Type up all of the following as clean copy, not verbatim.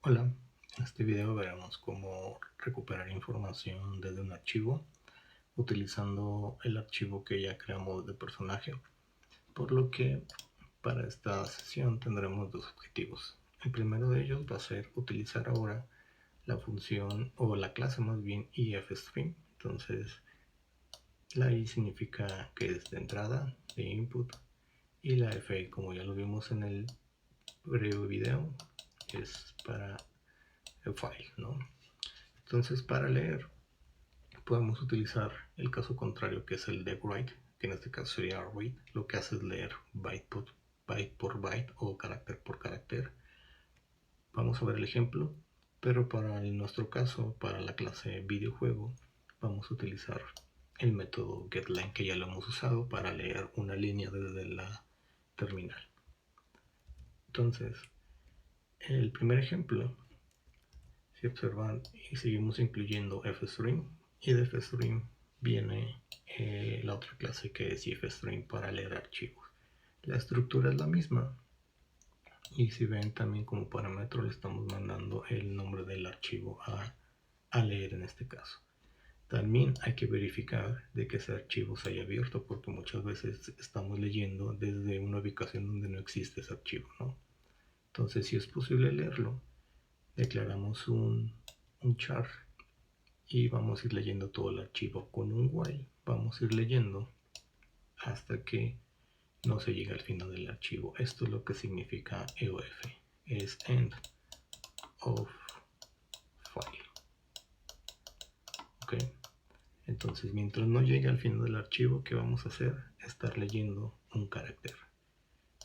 Hola, en este video veremos cómo recuperar información desde un archivo utilizando el archivo que ya creamos de personaje, por lo que para esta sesión tendremos dos objetivos. El primero de ellos va a ser utilizar ahora la función o la clase más bien ifstring. Entonces la i significa que es de entrada, de input, y la f, como ya lo vimos en el breve video, es para el file, ¿no? Entonces para leer podemos utilizar el caso contrario, que es el de write, que en este caso sería read. Lo que hace es leer byte por byte o carácter por carácter. Vamos a ver el ejemplo, pero para nuestro caso, para la clase videojuego, vamos a utilizar el método getLine, que ya lo hemos usado para leer una línea desde la terminal. Entonces, el primer ejemplo, si observan, y seguimos incluyendo fstring, y de fstring viene la otra clase que es ifstring para leer archivos. La estructura es la misma, y si ven también como parámetro le estamos mandando el nombre del archivo a leer en este caso. También hay que verificar de que ese archivo se haya abierto, porque muchas veces estamos leyendo desde una ubicación donde no existe ese archivo, ¿no? Entonces, si es posible leerlo, declaramos un char y vamos a ir leyendo todo el archivo con un while. Vamos a ir leyendo hasta que no se llegue al final del archivo. Esto es lo que significa EOF, es end of file. Ok, entonces mientras no llegue al final del archivo, ¿qué vamos a hacer? Estar leyendo un carácter.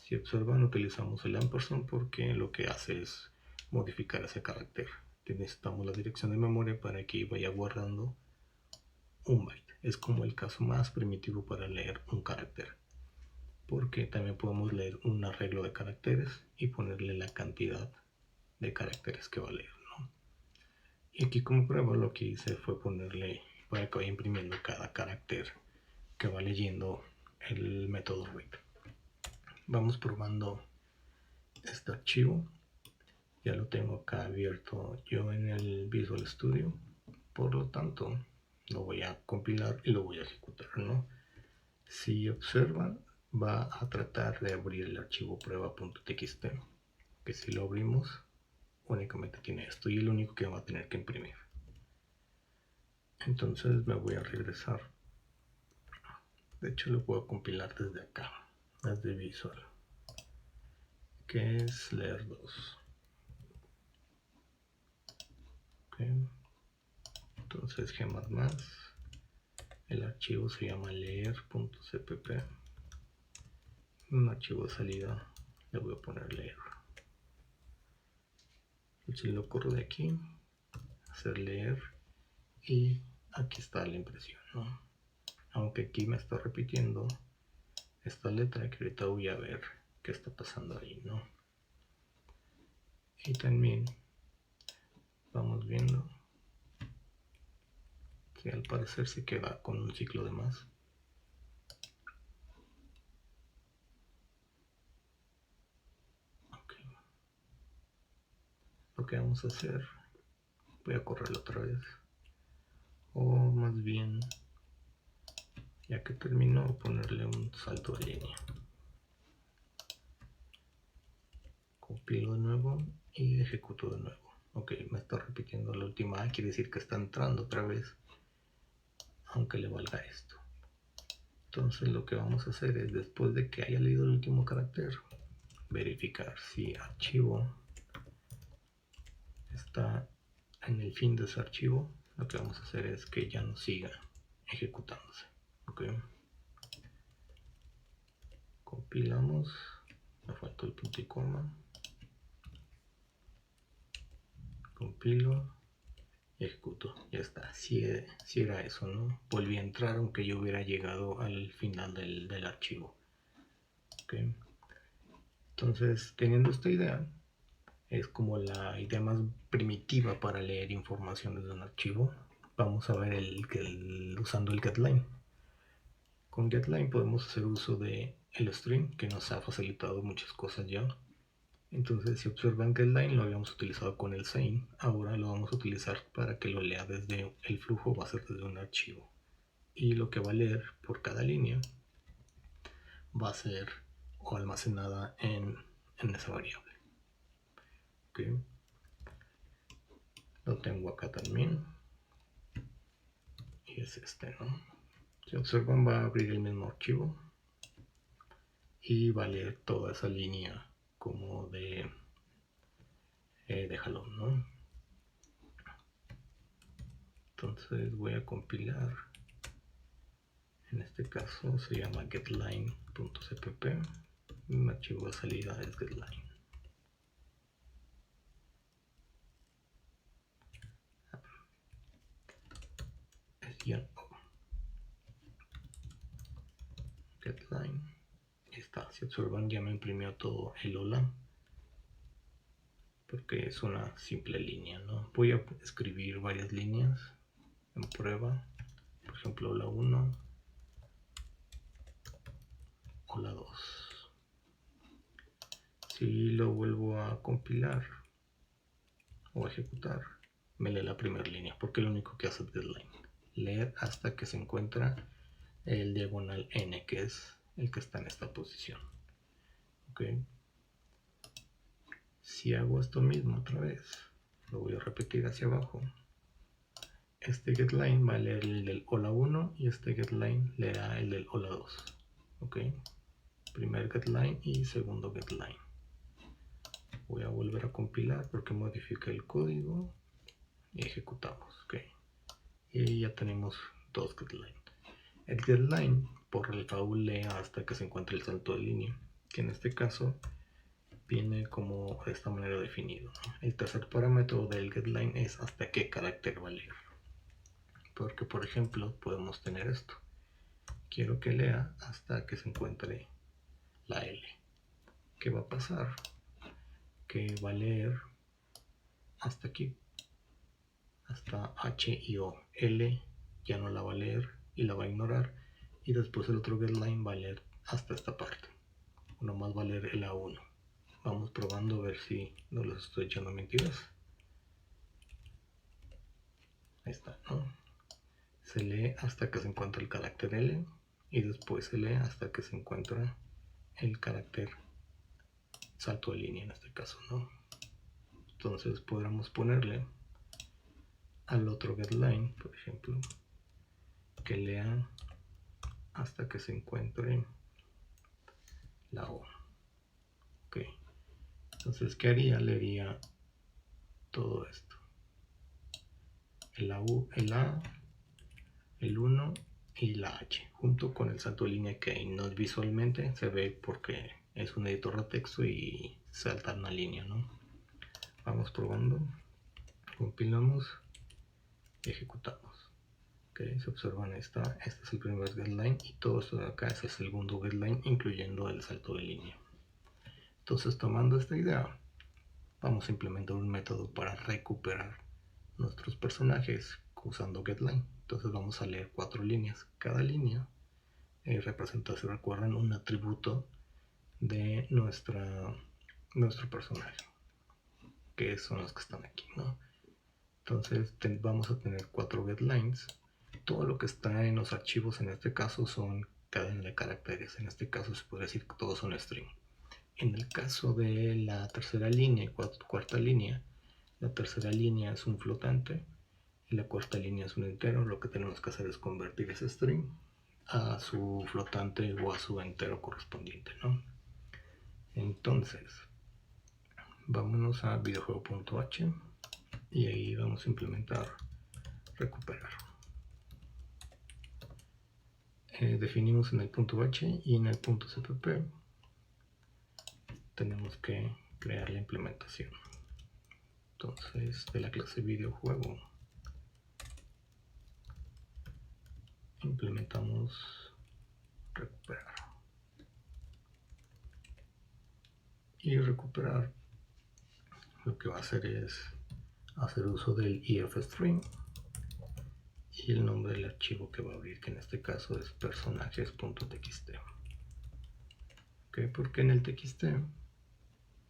Si observan, utilizamos el ampersand porque lo que hace es modificar ese carácter. Necesitamos la dirección de memoria para que vaya guardando un byte. Es como el caso más primitivo para leer un carácter, porque también podemos leer un arreglo de caracteres y ponerle la cantidad de caracteres que va a leer, ¿no? Y aquí como prueba lo que hice fue ponerle, para que vaya imprimiendo cada carácter que va leyendo el método read. Vamos probando este archivo. Ya lo tengo acá abierto yo en el Visual Studio, por lo tanto lo voy a compilar y lo voy a ejecutar, ¿no? Si observan, va a tratar de abrir el archivo prueba.txt, que si lo abrimos únicamente tiene esto y es lo único que va a tener que imprimir. Entonces me voy a regresar. De hecho lo puedo compilar desde acá, desde Visual, que es leer 2. Okay. Entonces g++, el archivo se llama leer.cpp, un archivo de salida le voy a poner leer. Si lo corro de aquí, hacer leer, y aquí está la impresión, ¿no? Aunque aquí me está repitiendo esta letra, que ahorita voy a ver qué está pasando ahí, ¿no? Y también vamos viendo que al parecer se queda con un ciclo de más. Okay. Lo que vamos a hacer, voy a correrlo otra vez, o más bien, ya que terminó, ponerle un salto de línea. Compilo de nuevo y ejecuto de nuevo. Ok, me está repitiendo la última A, quiere decir que está entrando otra vez, aunque le valga esto. Entonces lo que vamos a hacer es, después de que haya leído el último carácter, verificar si archivo está en el fin de ese archivo. Lo que vamos a hacer es que ya no siga ejecutándose. Okay. Compilamos, me faltó el punto y coma, compilo y ejecuto. Ya está, si era eso, ¿no? Volví a entrar aunque yo hubiera llegado al final del archivo. Okay. Entonces, teniendo esta idea, es como la idea más primitiva para leer información desde un archivo. Vamos a ver usando el getLine. Con getLine podemos hacer uso de el string, que nos ha facilitado muchas cosas ya. Entonces, si observan getLine lo habíamos utilizado con el sein, ahora lo vamos a utilizar para que lo lea desde el flujo, va a ser desde un archivo. Y lo que va a leer por cada línea va a ser o almacenada en esa variable. Okay. Lo tengo acá también. Y es este, ¿no? Si observan, va a abrir el mismo archivo y va a leer toda esa línea como de jalón, ¿no? Entonces voy a compilar. En este caso se llama getline.cpp. Mi archivo de salida es getline. Getline. Ahí está. Si observan, ya me imprimió todo el hola, porque es una simple línea, ¿no? Voy a escribir varias líneas en prueba. Por ejemplo, hola 1, hola 2. Si lo vuelvo a compilar o ejecutar, me lee la primera línea, porque lo único que hace es getline. Leer hasta que se encuentra el diagonal n, que es el que está en esta posición. Okay. Si hago esto mismo otra vez, lo voy a repetir hacia abajo. Este getLine va a leer el del hola 1 y este getLine leerá el del hola 2. Okay. Primer getLine y segundo getLine. Voy a volver a compilar porque modifica el código y ejecutamos. Okay. Y ya tenemos dos getLine. El getLine por default lee hasta que se encuentre el salto de línea, que en este caso viene como de esta manera definido, ¿no? El tercer parámetro del getLine es hasta qué carácter va a leer. Porque, por ejemplo, podemos tener esto. Quiero que lea hasta que se encuentre la L. ¿Qué va a pasar? Que va a leer hasta aquí, hasta H y O. L ya no la va a leer y la va a ignorar. Y después el otro getLine va a leer hasta esta parte. Uno más va a leer el A1. Vamos probando a ver si no los estoy echando mentiras. Ahí está, ¿no? Se lee hasta que se encuentra el carácter L y después se lee hasta que se encuentra el carácter salto de línea en este caso, ¿no? Entonces podríamos ponerle al otro getLine, por ejemplo, que lea hasta que se encuentre la O. Ok. Entonces, ¿qué haría? Leería todo esto. El A, el 1 y la H, junto con el salto de línea que no visualmente se ve porque es un editor de texto y salta una línea, ¿no? Vamos probando, compilamos y ejecutamos. Okay, se observan este es el primer getLine y todo esto de acá es el segundo getLine, incluyendo el salto de línea. Entonces, tomando esta idea, vamos a implementar un método para recuperar nuestros personajes usando getLine. Entonces vamos a leer 4 líneas. Cada línea representa, si recuerdan, un atributo de nuestro personaje, que son los que están aquí, ¿no? Entonces vamos a tener 4 getlines. Todo lo que está en los archivos en este caso son cadena de caracteres. En este caso se puede decir que todos son string. En el caso de la tercera línea y cuarta línea, la tercera línea es un flotante y la cuarta línea es un entero. Lo que tenemos que hacer es convertir ese string a su flotante o a su entero correspondiente, ¿no? Entonces, vámonos a videojuego.h y ahí vamos a implementar recuperar. Definimos en el punto h y en el punto cpp tenemos que crear la implementación. Entonces, de la clase videojuego implementamos recuperar. Y recuperar lo que va a hacer es hacer uso del ifstring y el nombre del archivo que va a abrir, que en este caso es personajes.txt. ¿Okay? Porque en el txt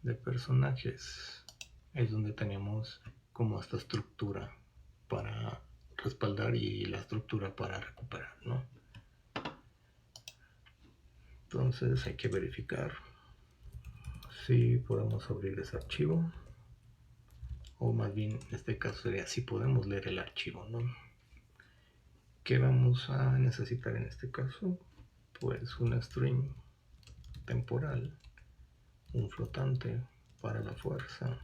de personajes es donde tenemos como esta estructura para respaldar y la estructura para recuperar, ¿no? Entonces hay que verificar si podemos abrir ese archivo, o más bien en este caso sería si podemos leer el archivo, ¿no? ¿Qué vamos a necesitar en este caso? Pues una string temporal, un flotante para la fuerza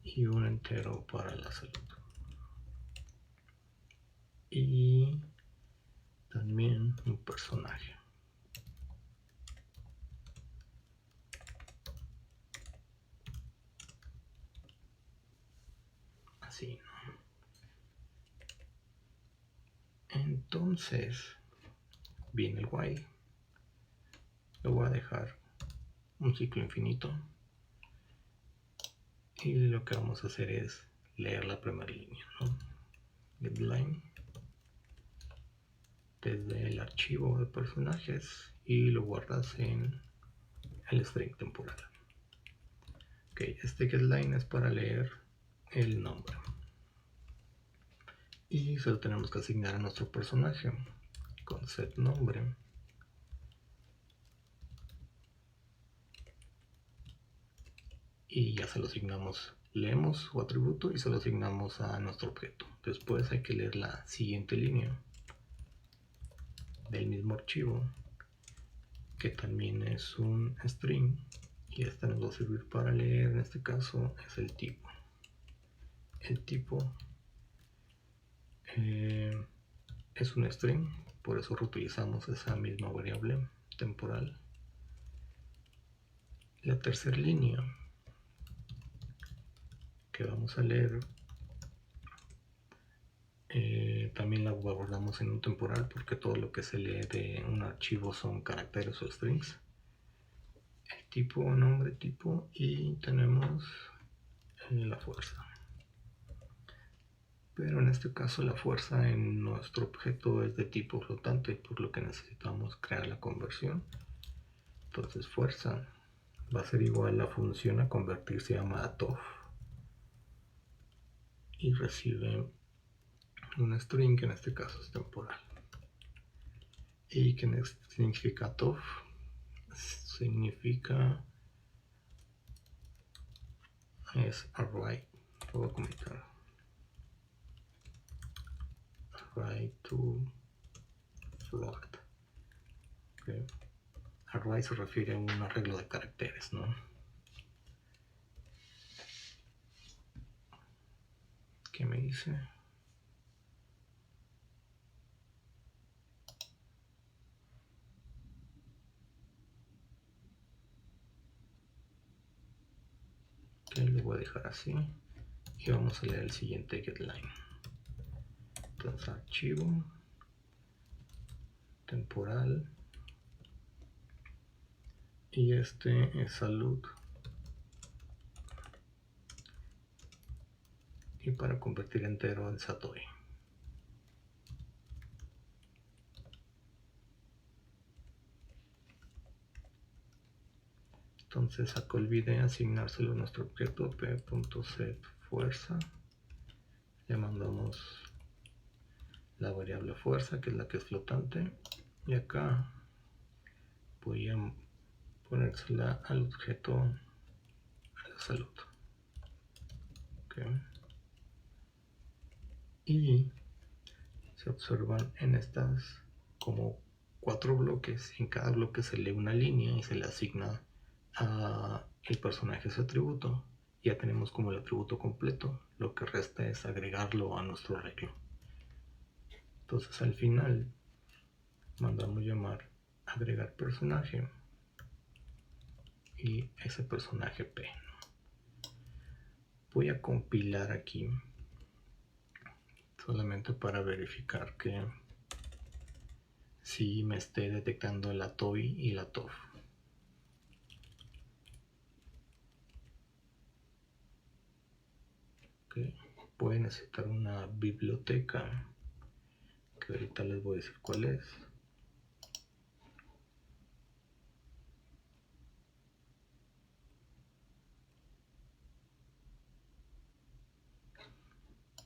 y un entero para la salud. Y también un personaje. Así, ¿no? Entonces viene el while. Lo voy a dejar un ciclo infinito. Y lo que vamos a hacer es leer la primera línea, ¿no? GetLine desde el archivo de personajes y lo guardas en el string temporal. Ok, este getLine es para leer el nombre y se lo tenemos que asignar a nuestro personaje con setNombre. Y ya se lo asignamos, leemos su atributo y se lo asignamos a nuestro objeto. Después hay que leer la siguiente línea del mismo archivo, que también es un string, y esta nos va a servir para leer, en este caso es el tipo. El tipo es un string, por eso reutilizamos esa misma variable temporal. La tercera línea que vamos a leer también la guardamos en un temporal, porque todo lo que se lee de un archivo son caracteres o strings. El tipo, nombre, tipo, y tenemos la fuerza. Pero en este caso la fuerza en nuestro objeto es de tipo flotante, por lo que necesitamos crear la conversión. Entonces fuerza va a ser igual a la función a convertir, se llama TOF, y recibe un string que en este caso es temporal. ¿Y qué significa TOF? Significa es array. Lo voy a comentar. Array to float. Okay. Array se refiere a un arreglo de caracteres, ¿no? ¿Qué me dice? Okay, lo voy a dejar así y vamos a leer el siguiente getLine. Entonces archivo temporal y este es salud, y para convertir entero en Satoy. Entonces acá olvidé asignárselo a nuestro objeto p.setFuerza. Le mandamos la variable fuerza, que es la que es flotante, y acá voy a ponérsela al objeto a la salud. Okay. Y se observan en estas como 4 bloques. En cada bloque se lee una línea y se le asigna a el personaje ese atributo. Ya tenemos como el atributo completo. Lo que resta es agregarlo a nuestro arreglo. Entonces al final mandamos llamar agregar personaje y ese personaje P. Voy a compilar aquí solamente para verificar que si me esté detectando la TOI y la TOF. Okay. Puede necesitar una biblioteca que ahorita les voy a decir cuál es.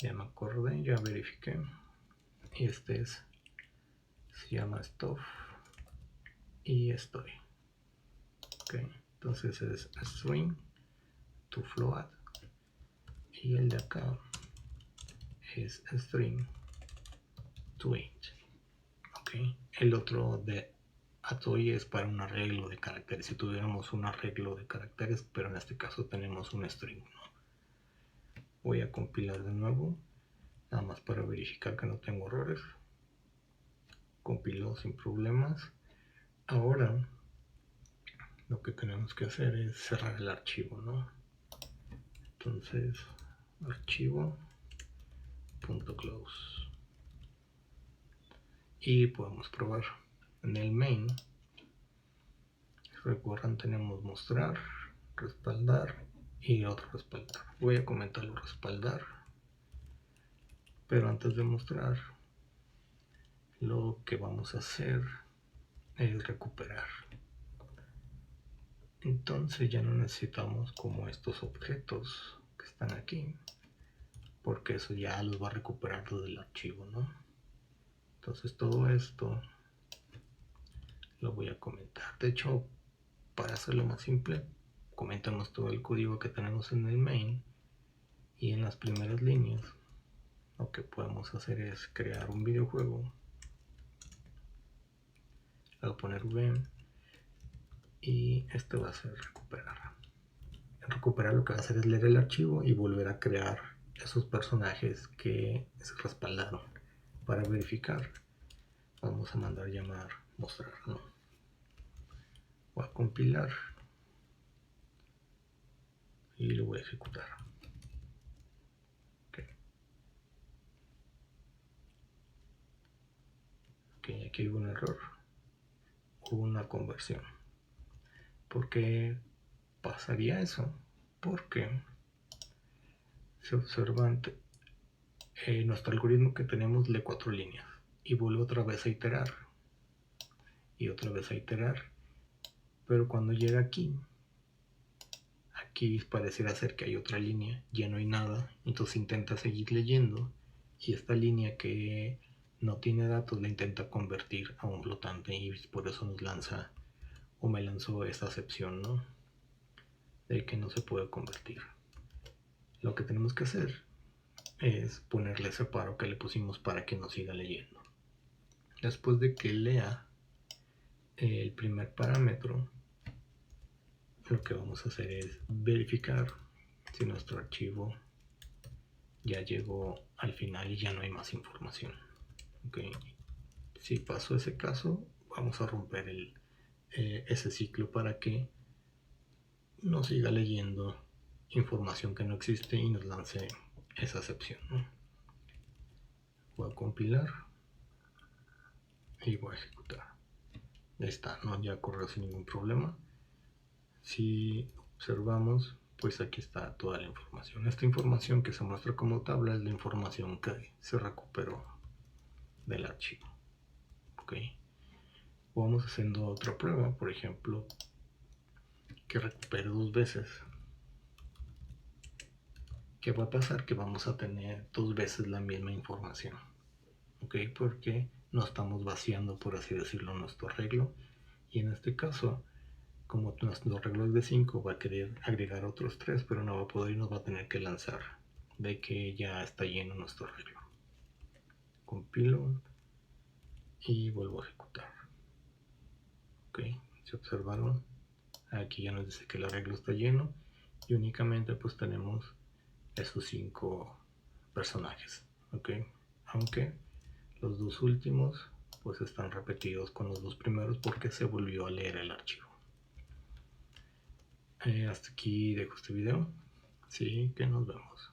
Ya me acordé, ya verifiqué. Y se llama stuff y estoy. Ok, entonces es string to float y el de acá es string to int. Ok, el otro de atoy es para un arreglo de caracteres. Si tuviéramos un arreglo de caracteres, pero en este caso tenemos un string, ¿no? Voy a compilar de nuevo, nada más para verificar que no tengo errores. Compiló sin problemas. Ahora lo que tenemos que hacer es cerrar el archivo, ¿no? Entonces, archivo.close y podemos probar. En el main, recuerdan, tenemos mostrar, respaldar y otro respaldar. Voy a comentarlo respaldar, pero antes de mostrar, lo que vamos a hacer es recuperar. Entonces ya no necesitamos como estos objetos que están aquí, porque eso ya los va a recuperar del archivo, ¿no? Entonces todo esto lo voy a comentar. De hecho, para hacerlo más simple, comentamos todo el código que tenemos en el main y en las primeras líneas lo que podemos hacer es crear un videojuego. Voy a poner VM y esto va a ser recuperar. Recuperar lo que va a hacer es leer el archivo y volver a crear esos personajes que se respaldaron. Para verificar, vamos a mandar llamar mostrar, ¿no? Voy a compilar y lo voy a ejecutar. Ok, aquí hubo un error, hubo una conversión. ¿Por qué pasaría eso? Porque si observan, nuestro algoritmo que tenemos lee 4 líneas y vuelve otra vez a iterar y otra vez a iterar, pero cuando llega aquí pareciera ser que hay otra línea, ya no hay nada, entonces intenta seguir leyendo y esta línea que no tiene datos la intenta convertir a un flotante y por eso nos lanza o me lanzó esta excepción, ¿no? De que no se puede convertir. Lo que tenemos que hacer es ponerle ese paro que le pusimos para que nos siga leyendo. Después de que lea el primer parámetro, lo que vamos a hacer es verificar si nuestro archivo ya llegó al final y ya no hay más información. Okay. Si pasó ese caso, vamos a romper ese ciclo para que no siga leyendo información que no existe y nos lance esa excepción, ¿no? Voy a compilar y voy a ejecutar. Ya está, ¿no? Ya corrió sin ningún problema. Si observamos, pues aquí está toda la información. Esta información que se muestra como tabla es la información que se recuperó del archivo. Ok, vamos haciendo otra prueba, por ejemplo, que recupere 2 veces. ¿Qué va a pasar? Que vamos a tener 2 veces la misma información. Ok, porque no estamos vaciando, por así decirlo, nuestro arreglo. Y en este caso, como nuestro arreglo es de 5, va a querer agregar otros 3, pero no va a poder y nos va a tener que lanzar de que ya está lleno nuestro arreglo. Compilo y vuelvo a ejecutar. Ok, si observaron, aquí ya nos dice que el arreglo está lleno y únicamente pues tenemos esos 5 personajes. Ok, aunque los 2 últimos pues están repetidos con los 2 primeros porque se volvió a leer el archivo. Hasta aquí dejo este video. Sí, que nos vemos.